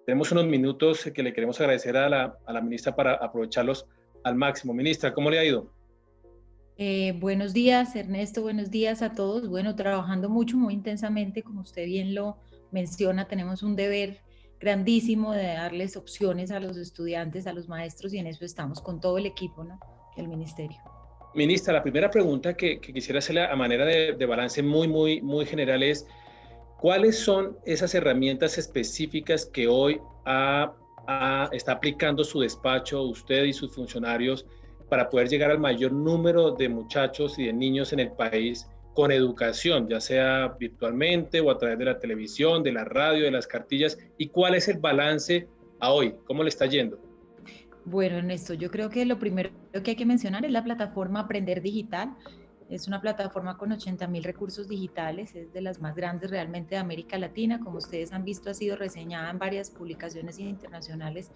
Tenemos unos minutos que le queremos agradecer a la ministra para aprovecharlos al máximo. Ministra, ¿cómo le ha ido? Buenos días, Ernesto, buenos días a todos. Bueno, trabajando mucho, muy intensamente, como usted bien lo menciona, tenemos un deber grandísimo de darles opciones a los estudiantes, a los maestros, y en eso estamos con todo el equipo, ¿no?, del ministerio. Ministra, la primera pregunta que quisiera hacerle a manera de balance muy general es, ¿cuáles son esas herramientas específicas que hoy está aplicando su despacho, usted y sus funcionarios, para poder llegar al mayor número de muchachos y de niños en el país con educación, ya sea virtualmente o a través de la televisión, de la radio, de las cartillas? ¿Y cuál es el balance a hoy? ¿Cómo le está yendo? Bueno, Ernesto, yo creo que lo primero que hay que mencionar es la plataforma Aprender Digital. Es una plataforma con 80.000 recursos digitales, es de las más grandes realmente de América Latina. Como ustedes han visto, ha sido reseñada en varias publicaciones internacionales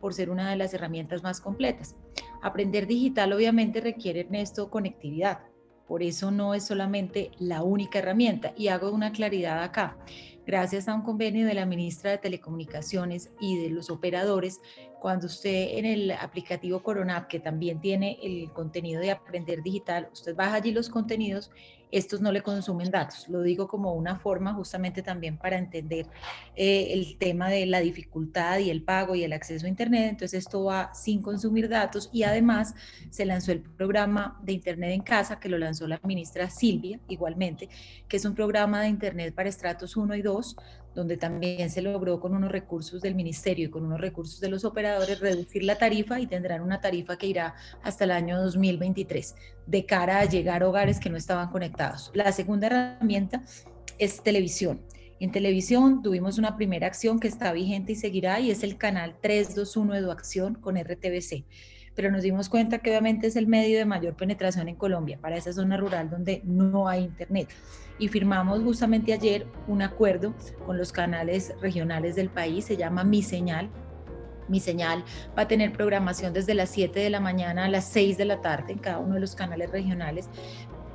por ser una de las herramientas más completas. Aprender digital obviamente requiere, Ernesto, conectividad. Por eso no es solamente la única herramienta. Y hago una claridad acá. Gracias a un convenio de la ministra de Telecomunicaciones y de los operadores, cuando usted en el aplicativo Corona, que también tiene el contenido de Aprender Digital, usted baja allí los contenidos, estos no le consumen datos. Lo digo como una forma justamente también para entender el tema de la dificultad y el pago y el acceso a Internet. Entonces esto va sin consumir datos, y además se lanzó el programa de Internet en Casa, que lo lanzó la ministra Silvia igualmente, que es un programa de Internet para estratos 1 y 2, donde también se logró con unos recursos del ministerio y con unos recursos de los operadores reducir la tarifa, y tendrán una tarifa que irá hasta el año 2023 de cara a llegar a hogares que no estaban conectados. La segunda herramienta es televisión. En televisión tuvimos una primera acción que está vigente y seguirá, y es el canal 321 Eduacción con RTBC. Pero nos dimos cuenta que obviamente es el medio de mayor penetración en Colombia, para esa zona rural donde no hay internet. Y firmamos justamente ayer un acuerdo con los canales regionales del país, se llama Mi Señal. Mi Señal va a tener programación desde las 7 de la mañana a las 6 de la tarde en cada uno de los canales regionales.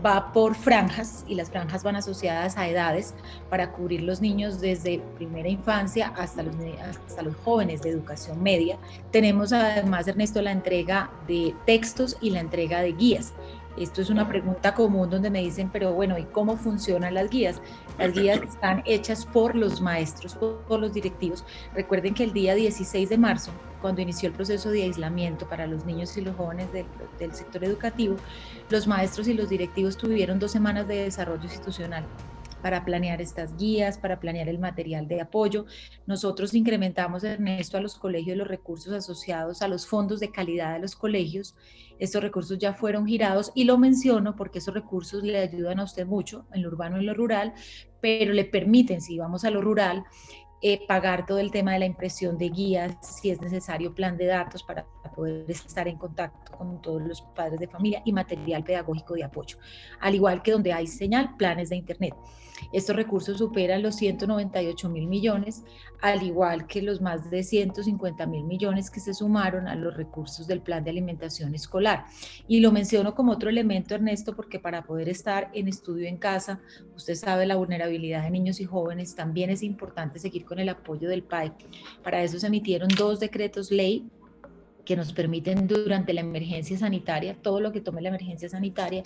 Va por franjas, y las franjas van asociadas a edades para cubrir los niños desde primera infancia hasta los jóvenes de educación media. Tenemos además, Ernesto, la entrega de textos y la entrega de guías. Esto es una pregunta común donde me dicen, pero bueno, ¿y cómo funcionan las guías? Las guías están hechas por los maestros, por los directivos. Recuerden que el día 16 de marzo, cuando inició el proceso de aislamiento para los niños y los jóvenes del sector educativo, los maestros y los directivos tuvieron 2 semanas de desarrollo institucional para planear estas guías, para planear el material de apoyo. Nosotros incrementamos, Ernesto, a los colegios los recursos asociados a los fondos de calidad de los colegios. Estos recursos ya fueron girados, y lo menciono porque esos recursos le ayudan a usted mucho en lo urbano y en lo rural, pero le permiten, si vamos a lo rural, pagar todo el tema de la impresión de guías, si es necesario plan de datos para poder estar en contacto con todos los padres de familia, y material pedagógico de apoyo. Al igual que donde hay señal, planes de internet. Estos recursos superan los 198.000 millones, al igual que los más de 150.000 millones que se sumaron a los recursos del plan de alimentación escolar. Y lo menciono como otro elemento, Ernesto, porque para poder estar en estudio en casa, usted sabe, la vulnerabilidad de niños y jóvenes, también es importante seguir con el apoyo del PAE. Para eso se emitieron 2 decretos ley que nos permiten durante la emergencia sanitaria, todo lo que tome la emergencia sanitaria,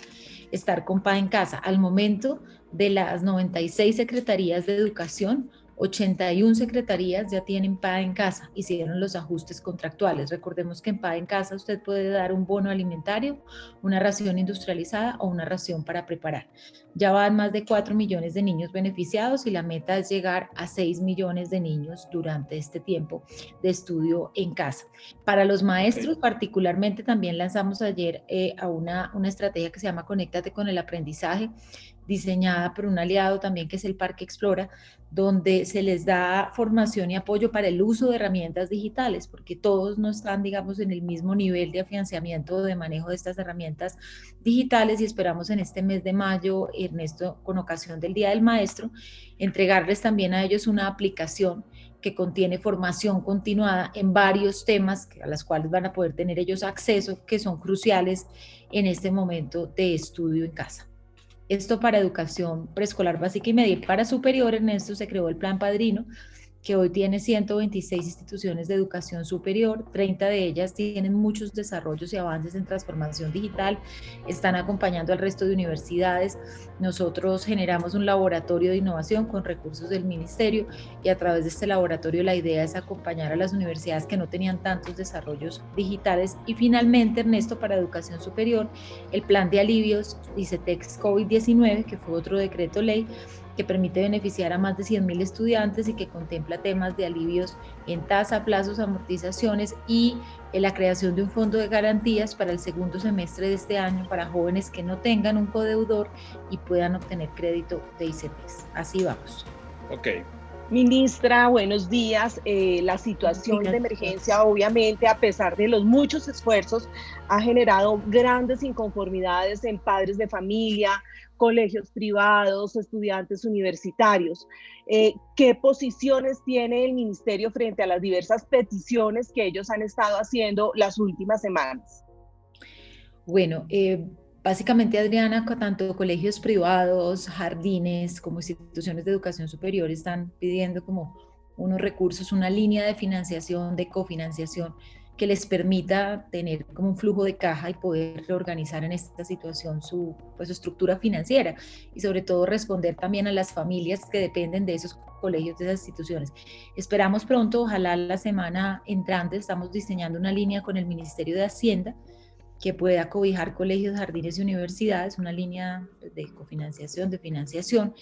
estar con PAE en casa. Al momento de las 96 secretarías de educación, 81 secretarías ya tienen PAE en casa, hicieron los ajustes contractuales. Recordemos que en PAE en casa usted puede dar un bono alimentario, una ración industrializada o una ración para preparar. Ya van más de 4 millones de niños beneficiados, y la meta es llegar a 6 millones de niños durante este tiempo de estudio en casa. Para los maestros, Ok. particularmente, también lanzamos ayer a una estrategia que se llama Conéctate con el Aprendizaje, diseñada por un aliado también que es el Parque Explora, donde se les da formación y apoyo para el uso de herramientas digitales, porque todos no están, digamos, en el mismo nivel de afianzamiento o de manejo de estas herramientas digitales, y esperamos en este mes de mayo, Ernesto, con ocasión del Día del Maestro, entregarles también a ellos una aplicación que contiene formación continuada en varios temas a los cuales van a poder tener ellos acceso, que son cruciales en este momento de estudio en casa. Esto para educación preescolar básica y media. Y para superior, en esto se creó el Plan Padrino, que hoy tiene 126 instituciones de educación superior, 30 de ellas tienen muchos desarrollos y avances en transformación digital, están acompañando al resto de universidades. Nosotros generamos un laboratorio de innovación con recursos del ministerio y a través de este laboratorio la idea es acompañar a las universidades que no tenían tantos desarrollos digitales. Y finalmente, Ernesto, para educación superior, el plan de alivios ICETEX COVID-19, que fue otro decreto ley, que permite beneficiar a más de 100.000 estudiantes y que contempla temas de alivios en tasa, plazos, amortizaciones y la creación de un fondo de garantías para el segundo semestre de este año para jóvenes que no tengan un codeudor y puedan obtener crédito de ICETEX. Así vamos. Ok. Ministra, buenos días. La situación de emergencia, obviamente, a pesar de los muchos esfuerzos, ha generado grandes inconformidades en padres de familia, colegios privados, estudiantes universitarios. ¿Qué posiciones tiene el ministerio frente a las diversas peticiones que ellos han estado haciendo las últimas semanas? Bueno, básicamente, Adriana, tanto colegios privados, jardines, como instituciones de educación superior están pidiendo como unos recursos, una línea de financiación, de cofinanciación, que les permita tener como un flujo de caja y poder reorganizar en esta situación su estructura financiera y sobre todo responder también a las familias que dependen de esos colegios, de esas instituciones. Esperamos pronto, ojalá la semana entrante, estamos diseñando una línea con el Ministerio de Hacienda que pueda cobijar colegios, jardines y universidades, una línea de cofinanciación, de financiación,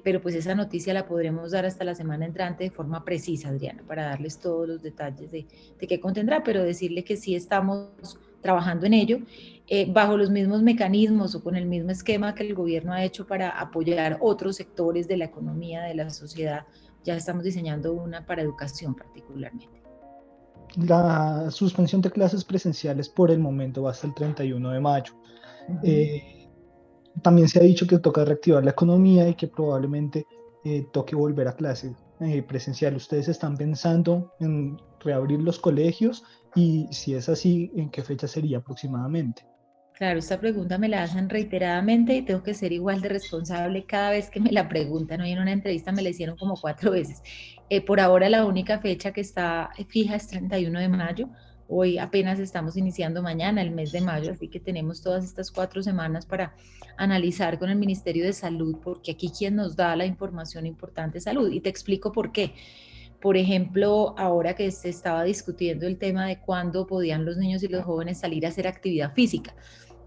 pero pues esa noticia la podremos dar hasta la semana entrante de forma precisa, Adriana, para darles todos los detalles de qué contendrá, pero decirle que sí estamos trabajando en ello, bajo los mismos mecanismos o con el mismo esquema que el gobierno ha hecho para apoyar otros sectores de la economía, de la sociedad. Ya estamos diseñando una para educación particularmente. La suspensión de clases presenciales por el momento va hasta el 31 de mayo. También se ha dicho que toca reactivar la economía y que probablemente toque volver a clases presencial. ¿Ustedes están pensando en reabrir los colegios? Y si es así, ¿en qué fecha sería aproximadamente? Claro, esta pregunta me la hacen reiteradamente y tengo que ser igual de responsable cada vez que me la preguntan. Hoy en una entrevista me la hicieron como 4 veces. Por ahora la única fecha que está fija es 31 de mayo. Hoy apenas estamos iniciando mañana el mes de mayo, así que tenemos todas estas 4 semanas para analizar con el Ministerio de Salud, porque aquí quien nos da la información importante es salud. Y te explico por qué. Por ejemplo, ahora que se estaba discutiendo el tema de cuándo podían los niños y los jóvenes salir a hacer actividad física,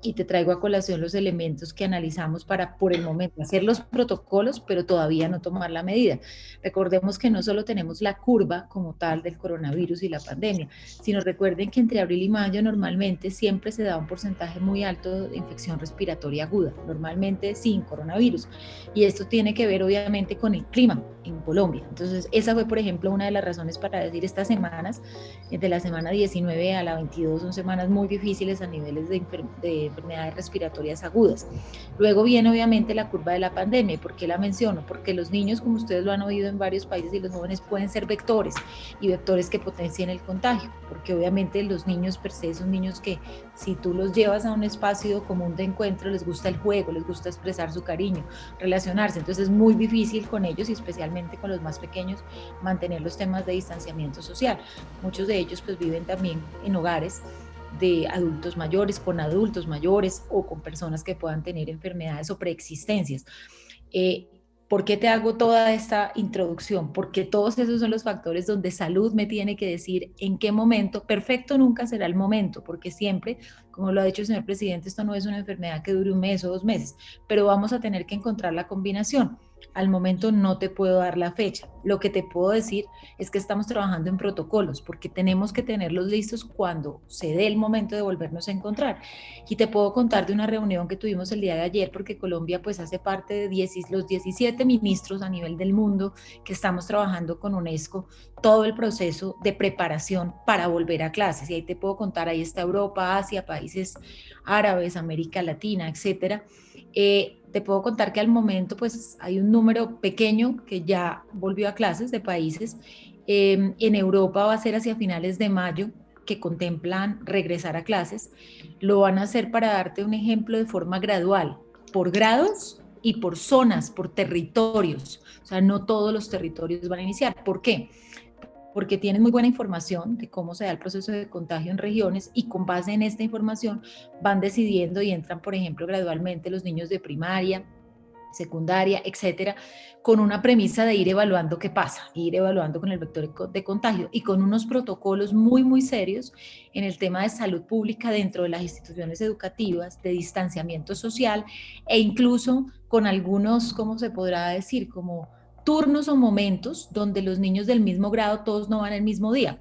y te traigo a colación los elementos que analizamos para, por el momento, hacer los protocolos, pero todavía no tomar la medida. Recordemos que no solo tenemos la curva como tal del coronavirus y la pandemia, sino recuerden que entre abril y mayo normalmente siempre se da un porcentaje muy alto de infección respiratoria aguda, normalmente sin coronavirus. Y esto tiene que ver obviamente con el clima en Colombia. Entonces, esa fue, por ejemplo, una de las razones para decir estas semanas, de la semana 19 a la 22, son semanas muy difíciles a niveles de enfermedades respiratorias agudas. Luego viene obviamente la curva de la pandemia. ¿Por qué la menciono? Porque los niños, como ustedes lo han oído en varios países, y los jóvenes pueden ser vectores y vectores que potencien el contagio, porque obviamente los niños per se son niños que si tú los llevas a un espacio común de encuentro, les gusta el juego, les gusta expresar su cariño, relacionarse, entonces es muy difícil con ellos y especialmente con los más pequeños mantener los temas de distanciamiento social. Muchos de ellos pues viven también en hogares de adultos mayores, con adultos mayores o con personas que puedan tener enfermedades o preexistencias. ¿Por qué te hago toda esta introducción? Porque todos esos son los factores donde salud me tiene que decir en qué momento. Perfecto nunca será el momento, porque siempre, como lo ha dicho el señor presidente, esto no es una enfermedad que dure 1 mes o 2 meses, pero vamos a tener que encontrar la combinación. Al momento no te puedo dar la fecha. Lo que te puedo decir es que estamos trabajando en protocolos, porque tenemos que tenerlos listos cuando se dé el momento de volvernos a encontrar. Y te puedo contar de una reunión que tuvimos el día de ayer, porque Colombia pues hace parte de los 17 ministros a nivel del mundo que estamos trabajando con UNESCO todo el proceso de preparación para volver a clases. Y ahí te puedo contar, ahí está Europa, Asia, países árabes, América Latina, etcétera. Te puedo contar que al momento pues hay un número pequeño que ya volvió a clases de países. En Europa va a ser hacia finales de mayo que contemplan regresar a clases. Lo van a hacer, para darte un ejemplo, de forma gradual, por grados y por zonas, por territorios. O sea, no todos los territorios van a iniciar. ¿Por qué? Porque tienen muy buena información de cómo se da el proceso de contagio en regiones y con base en esta información van decidiendo y entran, por ejemplo, gradualmente los niños de primaria, secundaria, etcétera, con una premisa de ir evaluando qué pasa, ir evaluando con el vector de contagio y con unos protocolos muy, muy serios en el tema de salud pública dentro de las instituciones educativas, de distanciamiento social e incluso con algunos, ¿cómo se podrá decir? Como turnos o momentos donde los niños del mismo grado todos no van el mismo día.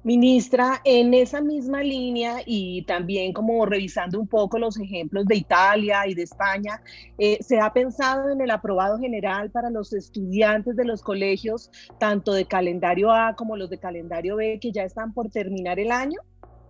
Ministra, en esa misma línea y también como revisando un poco los ejemplos de Italia y de España, ¿se ha pensado en el aprobado general para los estudiantes de los colegios, tanto de calendario A como los de calendario B, que ya están por terminar el año?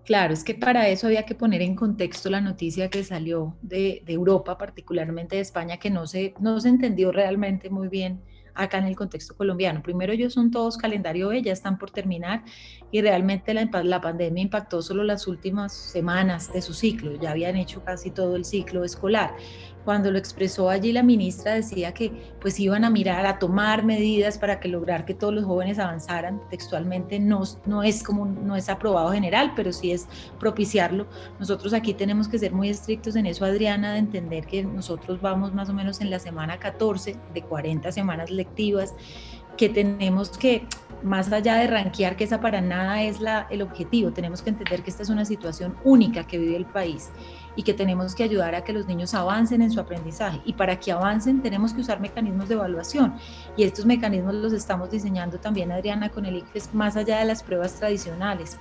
Claro, es que para eso había que poner en contexto la noticia que salió de Europa, particularmente de España, que no se entendió realmente muy bien acá en el contexto colombiano. Primero, ellos son todos calendario B, ya están por terminar y realmente la pandemia impactó solo las últimas semanas de su ciclo, ya habían hecho casi todo el ciclo escolar. Cuando lo expresó allí la ministra decía que pues iban a mirar, a tomar medidas para que lograr que todos los jóvenes avanzaran. Textualmente no es aprobado general, pero sí es propiciarlo. Nosotros aquí tenemos que ser muy estrictos en eso, Adriana, de entender que nosotros vamos más o menos en la semana 14 de 40 semanas lectivas, que tenemos que, más allá de rankear, que esa para nada es el objetivo, tenemos que entender que esta es una situación única que vive el país y que tenemos que ayudar a que los niños avancen en su aprendizaje, y para que avancen tenemos que usar mecanismos de evaluación, y estos mecanismos los estamos diseñando también, Adriana, con el ICFES, más allá de las pruebas tradicionales,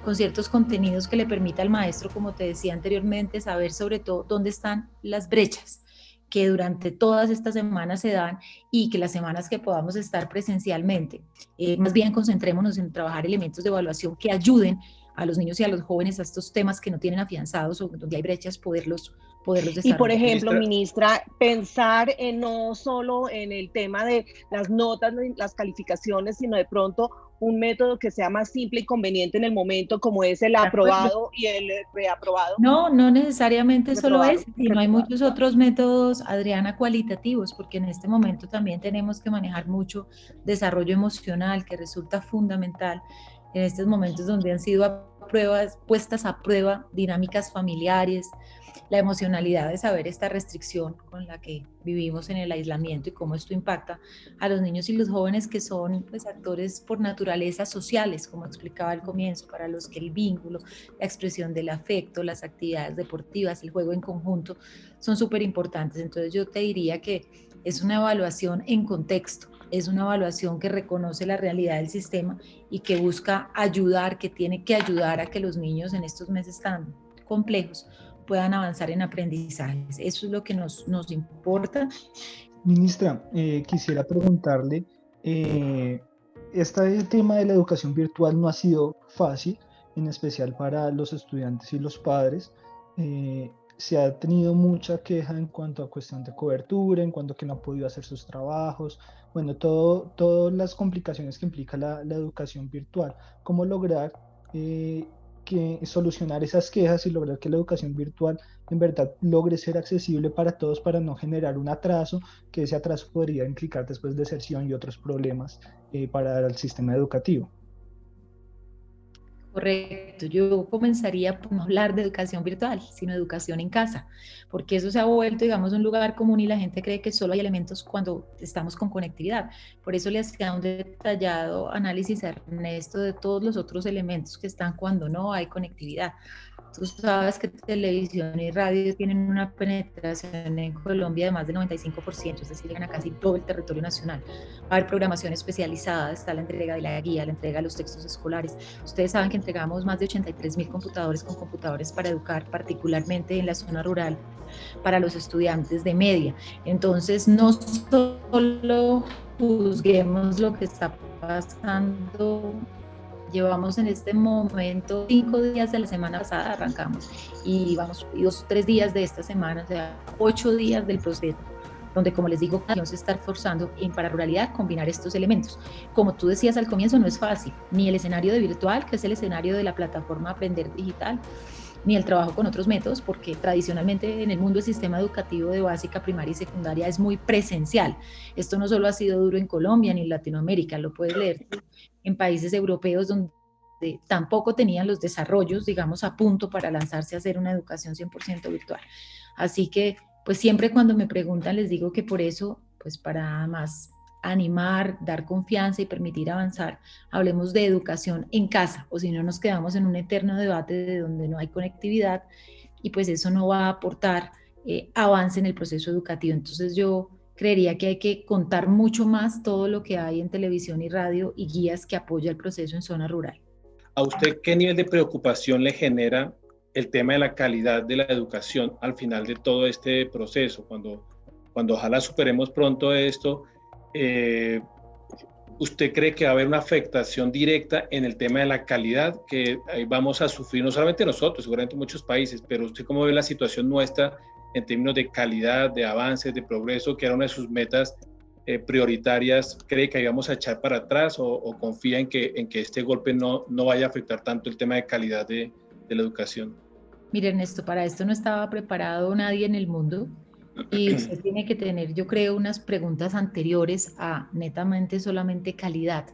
con ciertos contenidos que le permita al maestro, como te decía anteriormente, saber sobre todo dónde están las brechas que durante todas estas semanas se dan, y que las semanas que podamos estar presencialmente, más bien concentrémonos en trabajar elementos de evaluación que ayuden a los niños y a los jóvenes a estos temas que no tienen afianzados o donde hay brechas, poderlos desarrollar. Y por ejemplo, ministra, pensar en no solo en el tema de las notas, las calificaciones, sino de pronto un método que sea más simple y conveniente en el momento, como es el aprobado y el reaprobado. No necesariamente solo es, sino hay muchos otros métodos, Adriana, cualitativos, porque en este momento también tenemos que manejar mucho desarrollo emocional, que resulta fundamental en estos momentos donde han sido puestas a prueba dinámicas familiares, la emocionalidad de saber esta restricción con la que vivimos en el aislamiento y cómo esto impacta a los niños y los jóvenes, que son pues actores por naturaleza sociales, como explicaba al comienzo, para los que el vínculo, la expresión del afecto, las actividades deportivas, el juego en conjunto son súper importantes. Entonces yo te diría que es una evaluación en contexto, es una evaluación que reconoce la realidad del sistema y que busca ayudar, que tiene que ayudar a que los niños en estos meses tan complejos puedan avanzar en aprendizajes. Eso es lo que nos importa. Ministra, quisiera preguntarle, este tema de la educación virtual no ha sido fácil, en especial para los estudiantes y los padres. Se ha tenido mucha queja en cuanto a cuestión de cobertura, en cuanto a que no ha podido hacer sus trabajos, bueno, todas las complicaciones que implica la educación virtual. ¿Cómo lograr solucionar esas quejas y lograr que la educación virtual en verdad logre ser accesible para todos, para no generar un atraso, que ese atraso podría implicar después deserción y otros problemas para el sistema educativo? Correcto, yo comenzaría por no hablar de educación virtual, sino educación en casa, porque eso se ha vuelto, digamos, un lugar común y la gente cree que solo hay elementos cuando estamos con conectividad. Por eso le hacía un detallado análisis a Ernesto de todos los otros elementos que están cuando no hay conectividad. Tú sabes que televisión y radio tienen una penetración en Colombia de más del 95%, es decir, llegan a casi todo el territorio nacional. Va a haber programación especializada, está la entrega de la guía, la entrega de los textos escolares. Ustedes saben que entregamos más de 83.000 computadores con computadores para educar, particularmente en la zona rural, para los estudiantes de media. Entonces, no solo juzguemos lo que está pasando. Llevamos en este momento 5 días de la semana pasada, arrancamos, y vamos 3 días de esta semana, o sea, 8 días del proceso, donde, como les digo, vamos a estar forzando para ruralidad combinar estos elementos. Como tú decías al comienzo, no es fácil, ni el escenario de virtual, que es el escenario de la plataforma Aprender Digital, ni el trabajo con otros métodos, porque tradicionalmente en el mundo el sistema educativo de básica, primaria y secundaria es muy presencial. Esto no solo ha sido duro en Colombia ni en Latinoamérica, lo puedes leer en países europeos donde tampoco tenían los desarrollos, digamos, a punto para lanzarse a hacer una educación 100% virtual. Así que, pues siempre cuando me preguntan les digo que por eso, pues para más animar, dar confianza y permitir avanzar, hablemos de educación en casa, o si no nos quedamos en un eterno debate de donde no hay conectividad y pues eso no va a aportar avance en el proceso educativo. Entonces yo creería que hay que contar mucho más todo lo que hay en televisión y radio y guías que apoya el proceso en zona rural. ¿A usted qué nivel de preocupación le genera el tema de la calidad de la educación al final de todo este proceso? Cuando ojalá superemos pronto esto, ¿usted cree que va a haber una afectación directa en el tema de la calidad que vamos a sufrir, no solamente nosotros, seguramente muchos países, pero usted cómo ve la situación nuestra en términos de calidad, de avances, de progreso, que era una de sus metas prioritarias? ¿Cree que íbamos a echar para atrás o confía en que este golpe no vaya a afectar tanto el tema de calidad de la educación? Mire, Ernesto, para esto no estaba preparado nadie en el mundo y usted tiene que tener, yo creo, unas preguntas anteriores a netamente solamente calidad.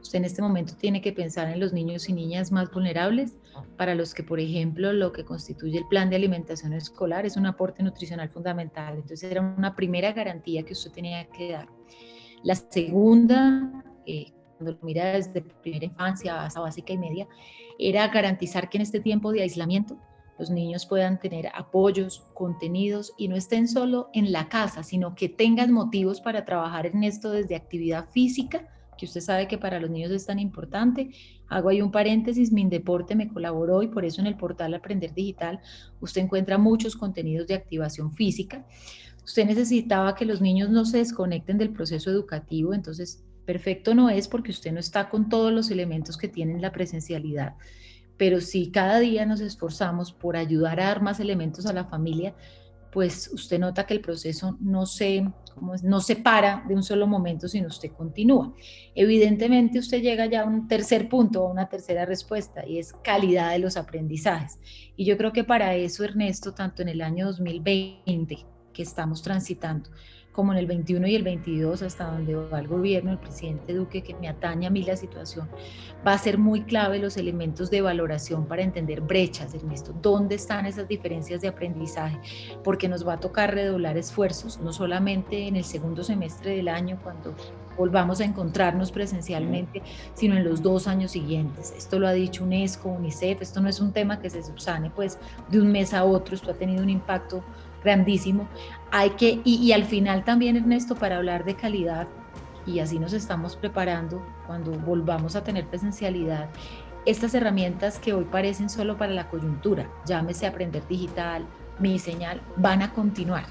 Usted en este momento tiene que pensar en los niños y niñas más vulnerables, para los que, por ejemplo, lo que constituye el plan de alimentación escolar es un aporte nutricional fundamental. Entonces era una primera garantía que usted tenía que dar. La segunda, cuando lo mira desde primera infancia hasta básica y media, era garantizar que en este tiempo de aislamiento los niños puedan tener apoyos, contenidos y no estén solo en la casa, sino que tengan motivos para trabajar en esto desde actividad física, que usted sabe que para los niños es tan importante. Hago ahí un paréntesis, Mindeporte me colaboró y por eso en el portal Aprender Digital usted encuentra muchos contenidos de activación física. Usted necesitaba que los niños no se desconecten del proceso educativo, entonces perfecto no es porque usted no está con todos los elementos que tienen la presencialidad, pero si cada día nos esforzamos por ayudar a dar más elementos a la familia, pues usted nota que el proceso no se para de un solo momento, sino usted continúa. Evidentemente usted llega ya a un tercer punto, a una tercera respuesta, y es calidad de los aprendizajes. Y yo creo que para eso, Ernesto, tanto en el año 2020, que estamos transitando, como en el 21 y el 22, hasta donde va el gobierno, el presidente Duque, que me atañe a mí la situación, va a ser muy clave los elementos de valoración para entender brechas, Ernesto, dónde están esas diferencias de aprendizaje, porque nos va a tocar redoblar esfuerzos, no solamente en el segundo semestre del año, cuando volvamos a encontrarnos presencialmente, sino en los 2 años siguientes. Esto lo ha dicho UNESCO, UNICEF, esto no es un tema que se subsane pues de un mes a otro, esto ha tenido un impacto grandísimo. Y al final también, Ernesto, para hablar de calidad, y así nos estamos preparando cuando volvamos a tener presencialidad, estas herramientas que hoy parecen solo para la coyuntura, llámese Aprender Digital, Mi Señal, van a continuar.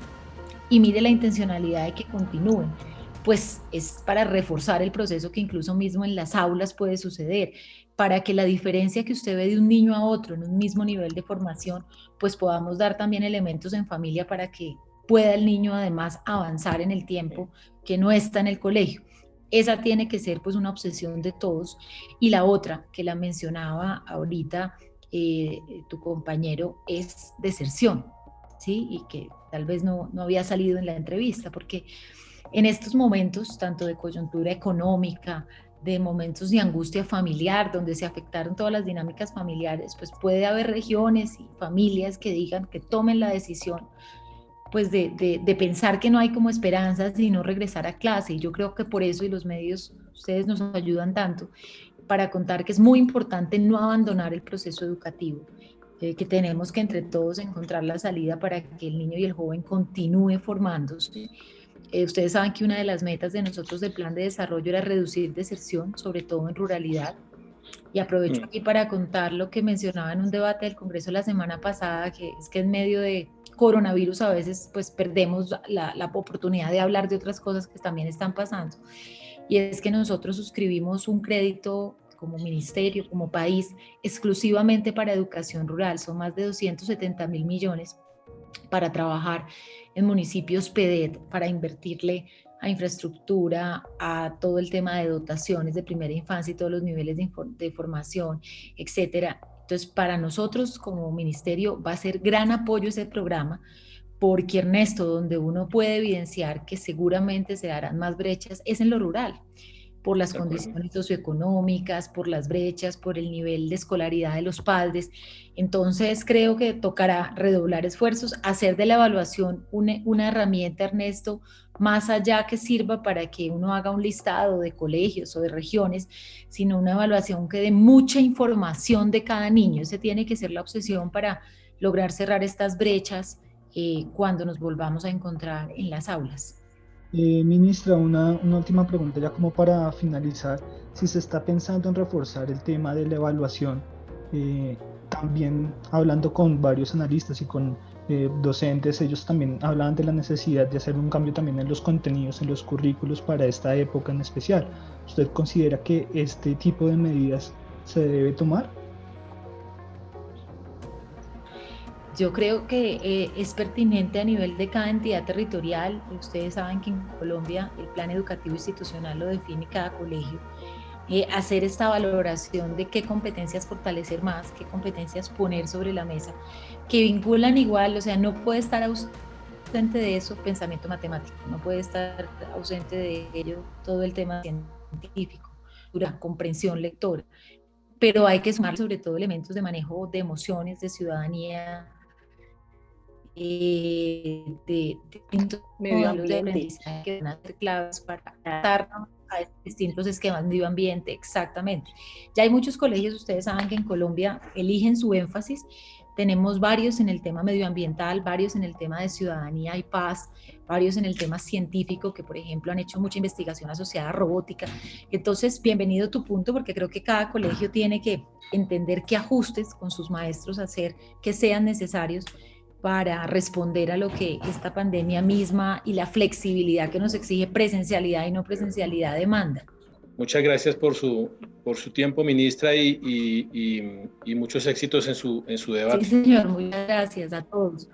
Y mire la intencionalidad de que continúen, pues es para reforzar el proceso que incluso mismo en las aulas puede suceder, para que la diferencia que usted ve de un niño a otro en un mismo nivel de formación, pues podamos dar también elementos en familia para que pueda el niño además avanzar en el tiempo que no está en el colegio. Esa tiene que ser pues una obsesión de todos. Y la otra, que la mencionaba ahorita tu compañero, es deserción, ¿sí? Y que tal vez no había salido en la entrevista, porque en estos momentos, tanto de coyuntura económica, de momentos de angustia familiar, donde se afectaron todas las dinámicas familiares, pues puede haber regiones y familias que digan, que tomen la decisión pues de pensar que no hay como esperanzas y no regresar a clase. Y yo creo que por eso, y los medios, ustedes nos ayudan tanto, para contar que es muy importante no abandonar el proceso educativo, que tenemos que entre todos encontrar la salida para que el niño y el joven continúe formándose. Ustedes saben que una de las metas de nosotros del plan de desarrollo era reducir deserción, sobre todo en ruralidad. Y aprovecho aquí para contar lo que mencionaba en un debate del Congreso la semana pasada, que es que en medio de coronavirus a veces pues perdemos la oportunidad de hablar de otras cosas que también están pasando. Y es que nosotros suscribimos un crédito como ministerio, como país, exclusivamente para educación rural. Son más de 270.000 millones para trabajar en municipios PEDET, para invertirle a infraestructura, a todo el tema de dotaciones de primera infancia y todos los niveles de formación, etcétera. Entonces, para nosotros como ministerio va a ser gran apoyo ese programa, porque Ernesto, donde uno puede evidenciar que seguramente se darán más brechas, es en lo rural, por las condiciones socioeconómicas, por las brechas, por el nivel de escolaridad de los padres. Entonces creo que tocará redoblar esfuerzos, hacer de la evaluación una herramienta, Ernesto, más allá que sirva para que uno haga un listado de colegios o de regiones, sino una evaluación que dé mucha información de cada niño. Ese tiene que ser la obsesión para lograr cerrar estas brechas cuando nos volvamos a encontrar en las aulas. Ministra, una última pregunta ya como para finalizar. Si se está pensando en reforzar el tema de la evaluación, también hablando con varios analistas y con docentes, ellos también hablaban de la necesidad de hacer un cambio también en los contenidos, en los currículos para esta época en especial. ¿Usted considera que este tipo de medidas se debe tomar? Yo creo que es pertinente a nivel de cada entidad territorial. Ustedes saben que en Colombia el plan educativo institucional lo define cada colegio. Hacer esta valoración de qué competencias fortalecer más, qué competencias poner sobre la mesa, que vinculan igual, o sea, no puede estar ausente de eso pensamiento matemático, no puede estar ausente de ello todo el tema científico, la comprensión lectora, pero hay que sumar sobre todo elementos de manejo de emociones, de ciudadanía, de medio ambiente, que van a ser claves para adaptarnos a distintos esquemas, medio ambiente, exactamente. Ya hay muchos colegios, ustedes saben que en Colombia eligen su énfasis, tenemos varios en el tema medioambiental, varios en el tema de ciudadanía y paz, varios en el tema científico, que por ejemplo han hecho mucha investigación asociada a robótica. Entonces, bienvenido tu punto, porque creo que cada colegio tiene que entender qué ajustes con sus maestros hacer que sean necesarios para responder a lo que esta pandemia misma y la flexibilidad que nos exige presencialidad y no presencialidad demanda. Muchas gracias por su tiempo, ministra, y muchos éxitos en su debate. Sí, señor, muchas gracias a todos.